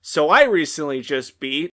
So I recently just beat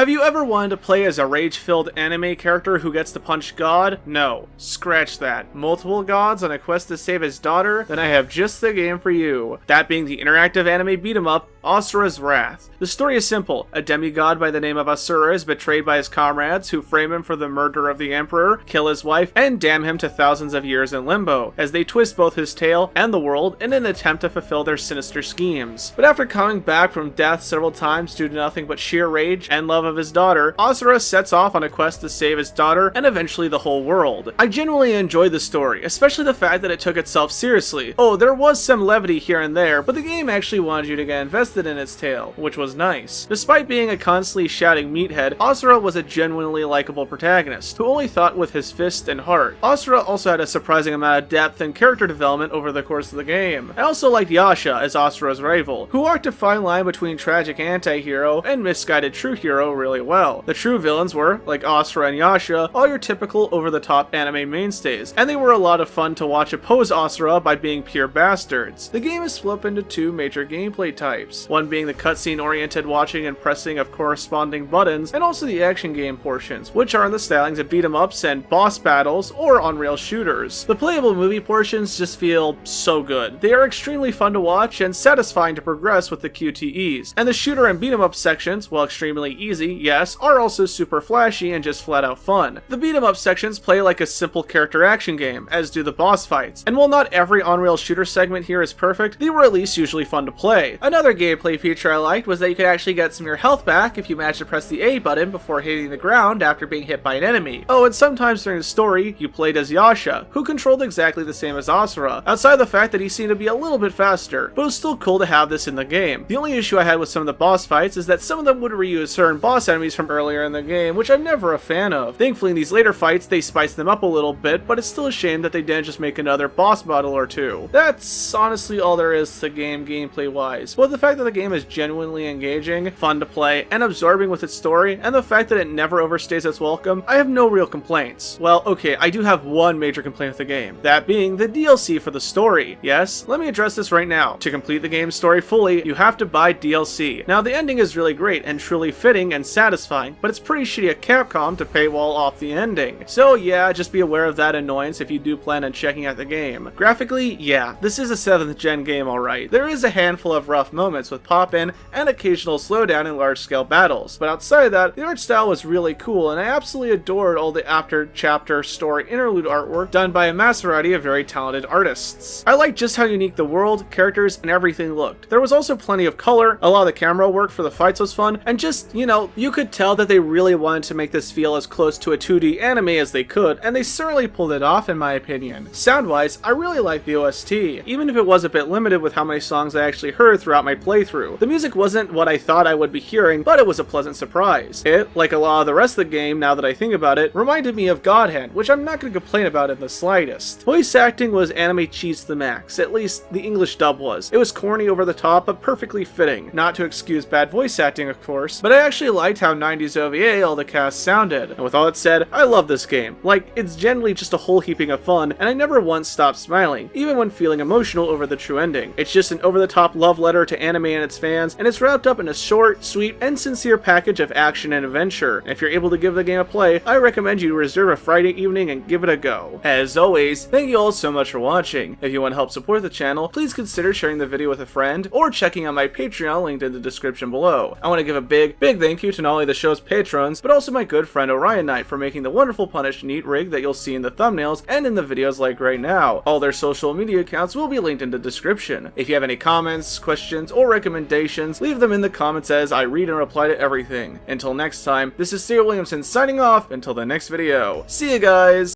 Have you ever wanted to play as a rage-filled anime character who gets to punch God? No. Scratch that. Multiple gods on a quest to save his daughter? Then I have just the game for you. That being the interactive anime beat-em-up, Asura's Wrath. The story is simple. A demigod by the name of Asura is betrayed by his comrades, who frame him for the murder of the emperor, kill his wife, and damn him to thousands of years in limbo, as they twist both his tale and the world in an attempt to fulfill their sinister schemes. But after coming back from death several times due to nothing but sheer rage and love of his daughter, Asura sets off on a quest to save his daughter and eventually the whole world. I genuinely enjoyed the story, especially the fact that it took itself seriously. Oh, there was some levity here and there, but the game actually wanted you to get invested in its tale, which was nice. Despite being a constantly shouting meathead, Asura was a genuinely likable protagonist, who only thought with his fist and heart. Asura also had a surprising amount of depth and character development over the course of the game. I also liked Yasha as Asura's rival, who walked a fine line between tragic anti-hero and misguided true hero really well. The true villains were, like Asura and Yasha, all your typical over-the-top anime mainstays, and they were a lot of fun to watch oppose Asura by being pure bastards. The game is split up into two major gameplay types, one being the cutscene-oriented watching and pressing of corresponding buttons, and also the action game portions, which are in the stylings of beat-em-ups and boss battles or on-rail shooters. The playable movie portions just feel so good. They are extremely fun to watch and satisfying to progress with the QTEs, and the shooter and beat-em-up sections, while extremely easy, yes, are also super flashy and just flat out fun. The beat-em-up sections play like a simple character action game, as do the boss fights, and while not every on-rail shooter segment here is perfect, they were at least usually fun to play. Another gameplay feature I liked was that you could actually get some of your health back if you managed to press the A button before hitting the ground after being hit by an enemy. Oh, and sometimes during the story, you played as Yasha, who controlled exactly the same as Asura, outside of the fact that he seemed to be a little bit faster, but it was still cool to have this in the game. The only issue I had with some of the boss fights is that some of them would reuse certain boss enemies from earlier in the game, which I'm never a fan of. Thankfully in these later fights they spiced them up a little bit, but it's still a shame that they didn't just make another boss battle or two. That's honestly all there is to the game gameplay wise, but the fact that the game is genuinely engaging, fun to play, and absorbing with its story, and the fact that it never overstays its welcome, I have no real complaints. Well, okay, I do have one major complaint with the game, that being the DLC for the story. Yes, let me address this right now. To complete the game's story fully, you have to buy DLC. Now the ending is really great and truly fitting and satisfying, but it's pretty shitty of Capcom to paywall off the ending. So yeah, just be aware of that annoyance if you do plan on checking out the game. Graphically, yeah, this is a 7th gen game alright. There is a handful of rough moments with pop-in and occasional slowdown in large-scale battles, but outside of that, the art style was really cool, and I absolutely adored all the after-chapter story interlude artwork done by a mass variety of very talented artists. I liked just how unique the world, characters, and everything looked. There was also plenty of color, a lot of the camera work for the fights was fun, and just, you know, you could tell that they really wanted to make this feel as close to a 2D anime as they could, and they certainly pulled it off in my opinion. Sound-wise, I really liked the OST, even if it was a bit limited with how many songs I actually heard throughout my playthrough. The music wasn't what I thought I would be hearing, but it was a pleasant surprise. It, like a lot of the rest of the game now that I think about it, reminded me of Godhand, which I'm not going to complain about in the slightest. Voice acting was anime cheese to the max, at least the English dub was. It was corny over the top, but perfectly fitting. Not to excuse bad voice acting, of course, but I actually liked how 90s OVA all the cast sounded. And with all that said, I love this game. Like, it's generally just a whole heaping of fun, and I never once stopped smiling, even when feeling emotional over the true ending. It's just an over-the-top love letter to anime and its fans, and it's wrapped up in a short, sweet, and sincere package of action and adventure. And if you're able to give the game a play, I recommend you reserve a Friday evening and give it a go. As always, thank you all so much for watching. If you want to help support the channel, please consider sharing the video with a friend, or checking out my Patreon linked in the description below. I want to give a big thank you to not only the show's patrons, but also my good friend Orion Knight for making the wonderful Punished neat rig that you'll see in the thumbnails and in the videos like right now. All their social media accounts will be linked in the description. If you have any comments, questions, or recommendations, leave them in the comments as I read and reply to everything. Until next time, this is Thierry Williamson signing off until the next video. See you guys!